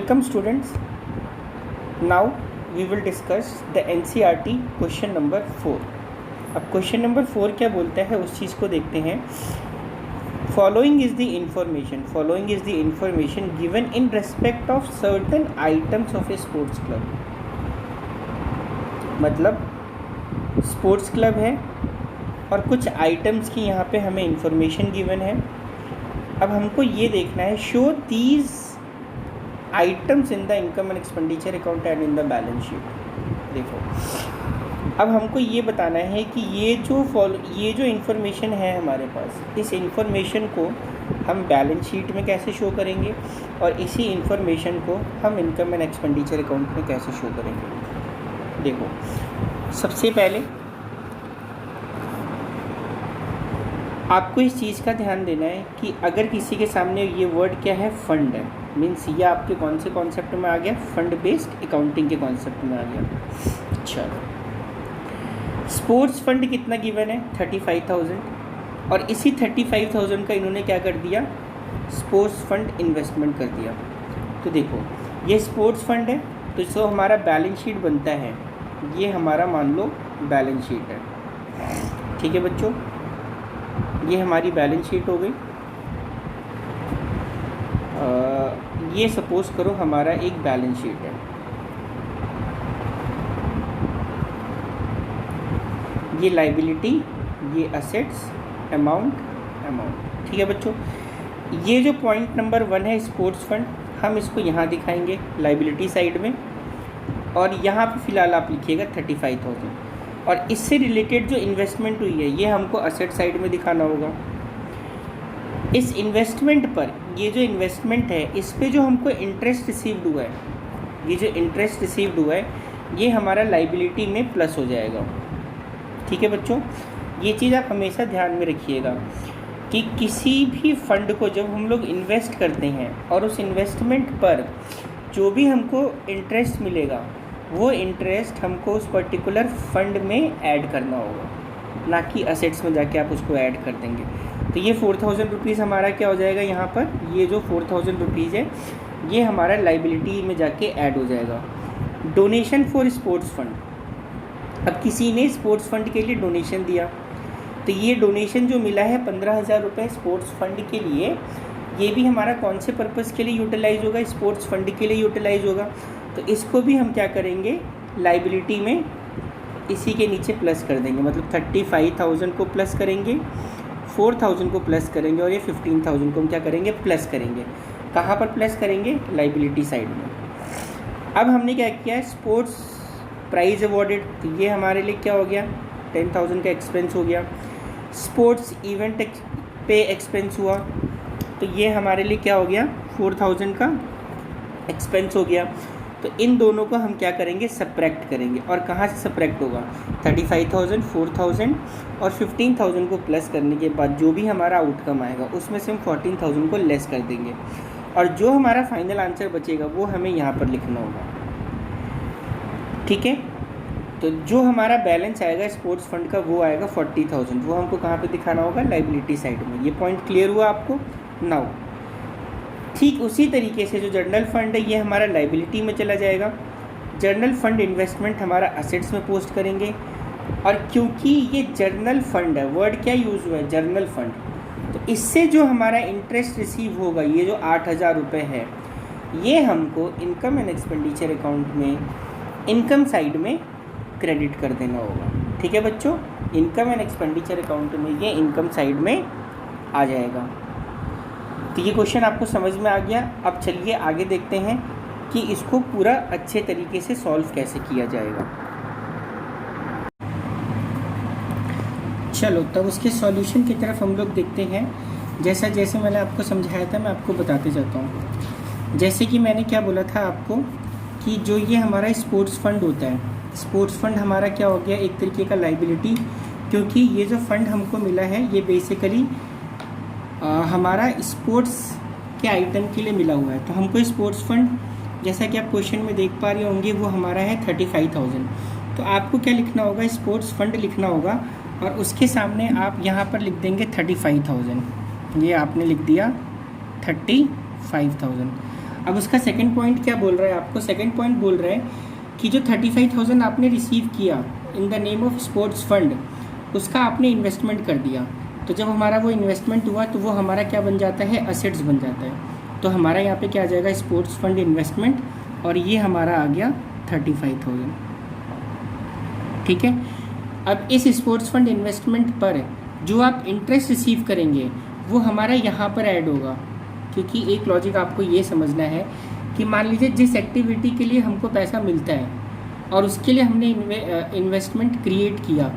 Welcome students. Now we will discuss the NCERT question number 4. अब question number 4 क्या बोलता है उस चीज़ को देखते हैं. Following is the information given in respect of certain items of a sports club. मतलब स्पोर्ट्स क्लब है और कुछ आइटम्स की यहाँ पे हमें इंफॉर्मेशन गिवन है. अब हमको ये देखना है show these items in the income and expenditure account and in the balance sheet. देखो अब हमको ये बताना है कि ये जो इन्फॉर्मेशन है हमारे पास, इस इन्फॉर्मेशन को हम बैलेंस शीट में कैसे शो करेंगे और इसी इन्फॉर्मेशन को हम इनकम एंड एक्सपेंडिचर अकाउंट में कैसे शो करेंगे. देखो सबसे पहले आपको इस चीज़ का ध्यान देना है कि अगर किसी के सामने ये वर्ड क्या है, फंड है, मीन्स ये आपके कौन से कॉन्सेप्ट में आ गया, फंड बेस्ड अकाउंटिंग के कॉन्सेप्ट में आ गया. चलो स्पोर्ट्स फंड कितना गिवन है, 35,000 और इसी 35,000 का इन्होंने क्या कर दिया, स्पोर्ट्स फंड इन्वेस्टमेंट कर दिया. तो देखो ये स्पोर्ट्स फंड है तो इसको हमारा बैलेंस शीट बनता है. ये हमारा मान लो बैलेंस शीट है. ठीक है बच्चों, ये हमारी बैलेंस शीट हो गई. ये सपोज करो हमारा एक बैलेंस शीट है. ये लाइबिलिटी, ये असेट्स, अमाउंट. ठीक है बच्चों, ये जो पॉइंट नंबर 1 है स्पोर्ट्स फंड, हम इसको यहाँ दिखाएंगे लाइबिलिटी साइड में और यहाँ पे फ़िलहाल आप लिखिएगा 35,000. और इससे रिलेटेड जो इन्वेस्टमेंट हुई है ये हमको असेट साइड में दिखाना होगा. इस इन्वेस्टमेंट पर, ये जो इन्वेस्टमेंट है इस पे जो हमको इंटरेस्ट रिसीव्ड हुआ है, ये जो इंटरेस्ट रिसीव्ड हुआ है ये हमारा लाइबिलिटी में प्लस हो जाएगा. ठीक है बच्चों, ये चीज़ आप हमेशा ध्यान में रखिएगा कि किसी भी फंड को जब हम लोग इन्वेस्ट करते हैं और उस इन्वेस्टमेंट पर जो भी हमको इंटरेस्ट मिलेगा वो इंटरेस्ट हमको उस पर्टिकुलर फंड में ऐड करना होगा, ना कि असेट्स में जाके आप उसको ऐड कर देंगे. तो ये 4,000 रुपीज़ हमारा क्या हो जाएगा यहाँ पर, ये जो 4,000 रुपीज़ है ये हमारा लाइबिलिटी में जाके ऐड हो जाएगा. डोनेशन फॉर स्पोर्ट्स फंड, अब किसी ने स्पोर्ट्स फंड के लिए डोनेशन दिया तो ये डोनेशन जो मिला है 15,000 रुपये स्पोर्ट्स फंड के लिए, ये भी हमारा कौन से पर्पज़ के लिए यूटिलाइज़ होगा, स्पोर्ट्स फंड के लिए यूटिलाइज़ होगा. तो इसको भी हम क्या करेंगे, लाइबिलिटी में इसी के नीचे प्लस कर देंगे. मतलब 35,000 को प्लस करेंगे, 4,000 को प्लस करेंगे और ये 15,000 को हम क्या करेंगे, प्लस करेंगे. कहाँ पर प्लस करेंगे, लाइबिलिटी साइड में. अब हमने क्या किया है, स्पोर्ट्स प्राइज़ अवॉर्डेड, तो ये हमारे लिए क्या हो गया, 10,000 का एक्सपेंस हो गया. स्पोर्ट्स इवेंट पे एक्सपेंस हुआ तो ये हमारे लिए क्या हो गया, 4,000 का एक्सपेंस हो गया. तो इन दोनों को हम क्या करेंगे, सब्ट्रैक्ट करेंगे. और कहाँ से सब्ट्रैक्ट होगा, 35,000, 4,000 और 15,000 को प्लस करने के बाद जो भी हमारा आउटकम आएगा उसमें से हम 14,000 को लेस कर देंगे और जो हमारा फाइनल आंसर बचेगा वो हमें यहाँ पर लिखना होगा. ठीक है, तो जो हमारा बैलेंस आएगा स्पोर्ट्स फंड का वो आएगा 40,000. वो हमको कहाँ पे दिखाना होगा, लाइबिलिटी साइड में. ये पॉइंट क्लियर हुआ आपको. नाउ ठीक उसी तरीके से जो जर्नल फंड है ये हमारा लाइबिलिटी में चला जाएगा. जर्नल फंड इन्वेस्टमेंट हमारा असेट्स में पोस्ट करेंगे. और क्योंकि ये जर्नल फंड है, वर्ड क्या यूज़ हुआ है, जर्नल फंड, तो इससे जो हमारा इंटरेस्ट रिसीव होगा, ये जो 8,000 रुपये है, ये हमको इनकम एंड एक्सपेंडिचर अकाउंट में इनकम साइड में क्रेडिट कर देना होगा. ठीक है बच्चों, इनकम एंड एक्सपेंडिचर अकाउंट में ये इनकम साइड में आ जाएगा. तो ये क्वेश्चन आपको समझ में आ गया. अब चलिए आगे देखते हैं कि इसको पूरा अच्छे तरीके से सॉल्व कैसे किया जाएगा. चलो तब उसके सॉल्यूशन की तरफ हम लोग देखते हैं. जैसे मैंने आपको समझाया था मैं आपको बताते जाता हूँ. जैसे कि मैंने क्या बोला था आपको कि जो ये हमारा स्पोर्ट्स फंड होता है, स्पोर्ट्स फंड हमारा क्या हो गया, एक तरीके का लाइबिलिटी, क्योंकि ये जो फंड हमको मिला है ये बेसिकली हमारा स्पोर्ट्स के आइटम के लिए मिला हुआ है. तो हमको स्पोर्ट्स फंड, जैसा कि आप क्वेश्चन में देख पा रहे होंगे, वो हमारा है 35,000. तो आपको क्या लिखना होगा, स्पोर्ट्स फंड लिखना होगा और उसके सामने आप यहाँ पर लिख देंगे 35,000. ये आपने लिख दिया 35,000. अब उसका सेकंड पॉइंट क्या बोल रहा है आपको, सेकंड पॉइंट बोल रहा है कि जो 35,000 आपने रिसीव किया in the name of sports fund, उसका आपने इन्वेस्टमेंट कर दिया। तो जब हमारा वो इन्वेस्टमेंट हुआ तो वो हमारा क्या बन जाता है, असेट्स बन जाता है। तो हमारा यहाँ पे क्या आ जाएगा, स्पोर्ट्स फंड इन्वेस्टमेंट, और ये हमारा आ गया 35,000। ठीक है। अब इस स्पोर्ट्स फंड इन्वेस्टमेंट पर जो आप इंटरेस्ट रिसीव करेंगे वो हमारा यहाँ पर ऐड होगा, क्योंकि एक लॉजिक आपको ये समझना है कि मान लीजिए जिस एक्टिविटी के लिए हमको पैसा मिलता है और उसके लिए हमने इन्वेस्टमेंट क्रिएट किया,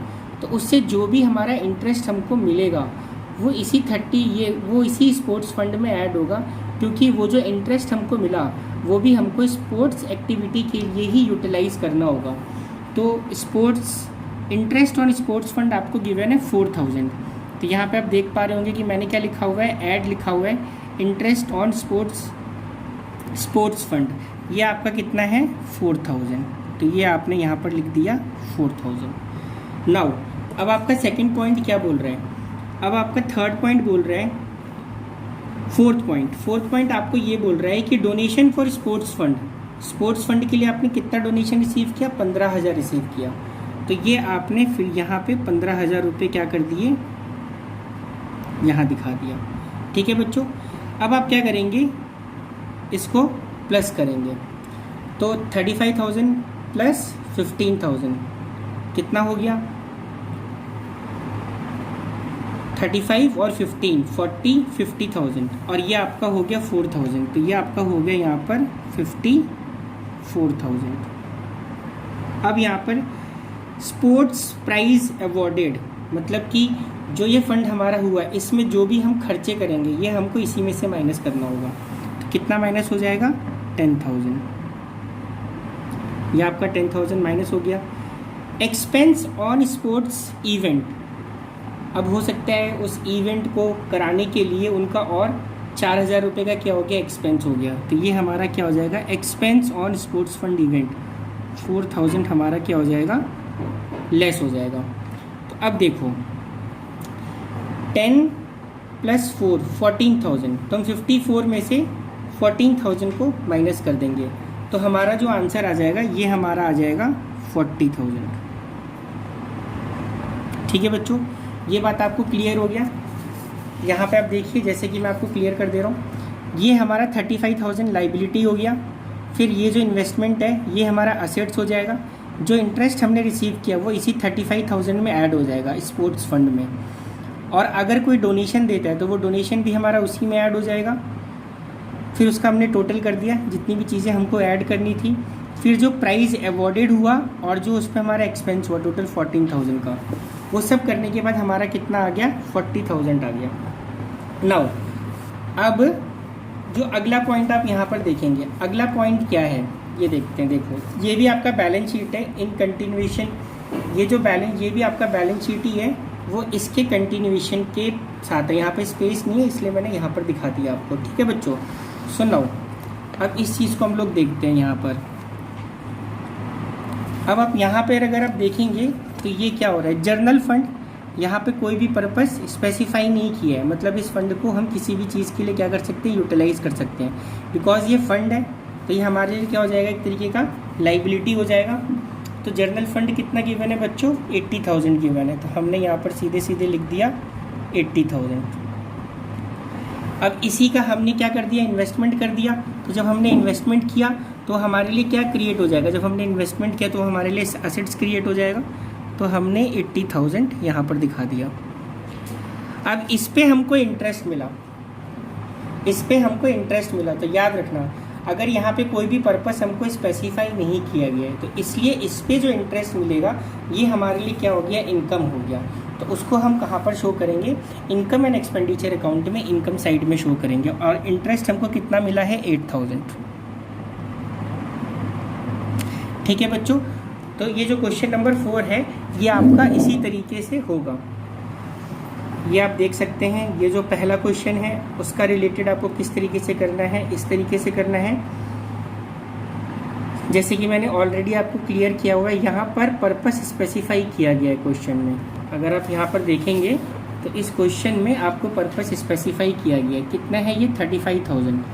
तो उससे जो भी हमारा इंटरेस्ट हमको मिलेगा वो इसी स्पोर्ट्स फंड में ऐड होगा, क्योंकि वो जो इंटरेस्ट हमको मिला वो भी हमको स्पोर्ट्स एक्टिविटी के लिए ही यूटिलाइज करना होगा। तो sports interest on sports fund आपको गिवन है 4,000। तो यहाँ पे आप देख पा रहे होंगे कि मैंने क्या लिखा हुआ है, ऐड लिखा हुआ है इंटरेस्ट ऑन स्पोर्ट्स फंड। ये आपका कितना है, 4,000। तो ये आपने यहाँ पर लिख दिया 4,000। नाउ अब आपका सेकंड पॉइंट क्या बोल रहा है, अब आपका थर्ड पॉइंट बोल रहा है, फोर्थ पॉइंट आपको ये बोल रहा है कि डोनेशन फॉर स्पोर्ट्स फंड के लिए आपने कितना डोनेशन रिसीव किया, 15,000 रिसीव किया। तो ये आपने फिर यहाँ पे 15,000 रुपये क्या कर दिए, यहाँ दिखा दिया। ठीक है बच्चों। अब आप क्या करेंगे, इसको प्लस करेंगे। तो 35,000 प्लस 15,000 कितना हो गया, 35 और 15 50,000, और ये आपका हो गया 4,000। तो ये आपका हो गया यहाँ पर 54,000। अब यहाँ पर स्पोर्ट्स प्राइज अवॉर्डेड, मतलब कि जो ये फंड हमारा हुआ इसमें जो भी हम खर्चे करेंगे ये हमको इसी में से माइनस करना होगा। तो कितना माइनस हो जाएगा, 10,000। ये आपका 10,000 माइनस हो गया। एक्सपेंस ऑन स्पोर्ट्स इवेंट, अब हो सकता है उस इवेंट को कराने के लिए उनका और 4,000 रुपये का क्या हो गया, एक्सपेंस हो गया। तो ये हमारा क्या हो जाएगा, expense on sports fund event 4,000 हमारा क्या हो जाएगा, लेस हो जाएगा। तो अब देखो 10 + 4 14,000, तो हम 54 में से 14,000 को माइनस कर देंगे, तो हमारा जो आंसर आ जाएगा ये हमारा आ जाएगा 40,000। ठीक है बच्चों, ये बात आपको क्लियर हो गया। यहाँ पे आप देखिए, जैसे कि मैं आपको क्लियर कर दे रहा हूँ, ये हमारा 35,000 लाइबिलिटी हो गया। फिर ये जो इन्वेस्टमेंट है ये हमारा असेट्स हो जाएगा। जो इंटरेस्ट हमने रिसीव किया वो इसी 35,000 में ऐड हो जाएगा स्पोर्ट्स फंड में। और अगर कोई डोनेशन देता है तो वो डोनेशन भी हमारा उसी में ऐड हो जाएगा। फिर उसका हमने टोटल कर दिया जितनी भी चीज़ें हमको ऐड करनी थी। फिर जो प्राइज़ अवॉर्डेड हुआ और जो उस पर हमारा एक्सपेंस हुआ टोटल 14,000 का, वो सब करने के बाद हमारा कितना आ गया, 40,000 आ गया। नाउ अब जो अगला पॉइंट आप यहाँ पर देखेंगे, अगला पॉइंट क्या है ये देखते हैं। देखो ये भी आपका बैलेंस शीट है इन कंटिन्यूएशन। ये भी आपका बैलेंस शीट ही है, वो इसके कंटिन्यूएशन के साथ है। यहाँ पे स्पेस नहीं है इसलिए मैंने यहाँ पर दिखा दिया आपको। ठीक है बच्चों, सुनो अब इस चीज़ को हम लोग देखते हैं यहाँ पर। अब आप यहाँ पर अगर आप देखेंगे तो ये क्या हो रहा है, जर्नल फंड, यहाँ पे कोई भी पर्पस स्पेसिफाई नहीं किया है। मतलब इस फंड को हम किसी भी चीज़ के लिए क्या कर सकते हैं, यूटिलाइज कर सकते हैं। बिकॉज ये फंड है तो ये हमारे लिए क्या हो जाएगा, एक तरीके का लाइबिलिटी हो जाएगा। तो जर्नल फंड कितना गिवन है बच्चों, 80,000 गिवन है। तो हमने यहाँ पर सीधे सीधे लिख दिया 80,000। अब इसी का हमने क्या कर दिया, इन्वेस्टमेंट कर दिया। तो जब हमने इन्वेस्टमेंट किया तो हमारे लिए क्या क्रिएट हो जाएगा, जब हमने इन्वेस्टमेंट किया तो हमारे लिए असेट्स क्रिएट हो जाएगा। तो हमने 80,000 यहाँ पर दिखा दिया। अब इस पे हमको इंटरेस्ट मिला, तो याद रखना अगर यहाँ पे कोई भी पर्पस हमको स्पेसिफाई नहीं किया गया है तो इसलिए इस पे जो इंटरेस्ट मिलेगा ये हमारे लिए क्या हो गया, इनकम हो गया। तो उसको हम कहाँ पर शो करेंगे, इनकम एंड एक्सपेंडिचर अकाउंट में इनकम साइड में शो करेंगे। और इंटरेस्ट हमको कितना मिला है, 8,000। ठीक है बच्चों, तो ये जो क्वेश्चन नंबर 4 है ये आपका इसी तरीके से होगा। ये आप देख सकते हैं, ये जो पहला क्वेश्चन है उसका रिलेटेड आपको किस तरीके से करना है, इस तरीके से करना है जैसे कि मैंने ऑलरेडी आपको क्लियर किया हुआ है। यहाँ पर पर्पस स्पेसिफाई किया गया है क्वेश्चन में। अगर आप यहाँ पर देखेंगे तो इस क्वेश्चन में आपको पर्पस स्पेसिफाई किया गया है। कितना है ये, 35,000।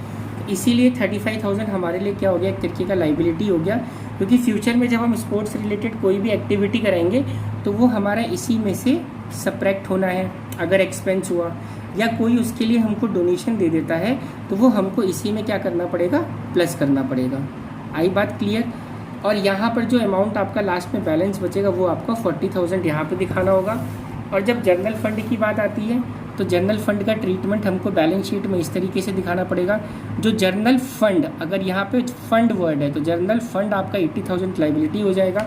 इसीलिए 35,000 हमारे लिए क्या हो गया, एक तरीके का लाइबिलिटी हो गया, क्योंकि फ्यूचर में जब हम स्पोर्ट्स रिलेटेड कोई भी एक्टिविटी कराएंगे तो वो हमारा इसी में से सब्ट्रैक्ट होना है। अगर एक्सपेंस हुआ या कोई उसके लिए हमको डोनेशन दे देता है तो वो हमको इसी में क्या करना पड़ेगा, प्लस करना पड़ेगा। आई बात क्लियर? और यहाँ पर जो अमाउंट आपका लास्ट में बैलेंस बचेगा वो आपका 40,000 यहाँ पे दिखाना होगा। और जब जनरल फंड की बात आती है तो जनरल फंड का ट्रीटमेंट हमको बैलेंस शीट में इस तरीके से दिखाना पड़ेगा। जो जनरल फंड, अगर यहाँ पे फंड वर्ड है तो जनरल फंड आपका 80,000 लाइबिलिटी हो जाएगा।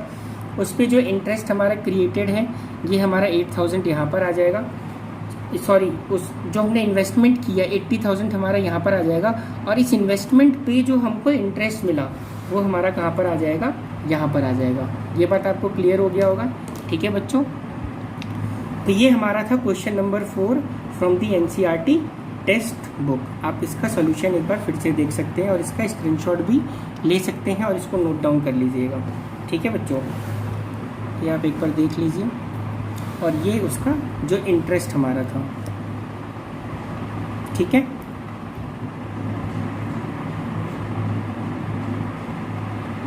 उस पर जो इंटरेस्ट हमारा क्रिएटेड है ये हमारा 8,000 यहाँ पर आ जाएगा। सॉरी, उस जो हमने इन्वेस्टमेंट किया 80,000 हमारा यहाँ पर आ जाएगा। और इस इन्वेस्टमेंट पे जो हमको इंटरेस्ट मिला वो हमारा कहाँ पर आ जाएगा, यहाँ पर आ जाएगा। ये बात आपको क्लियर हो गया होगा? ठीक है बच्चों, तो ये हमारा था question number 4 from the NCERT text book. आप इसका सोल्यूशन एक बार फिर से देख सकते हैं और इसका स्क्रीनशॉट भी ले सकते हैं और इसको नोट डाउन कर लीजिएगा। ठीक है बच्चों, ये आप एक बार देख लीजिए। और ये उसका जो इंटरेस्ट हमारा था, ठीक है।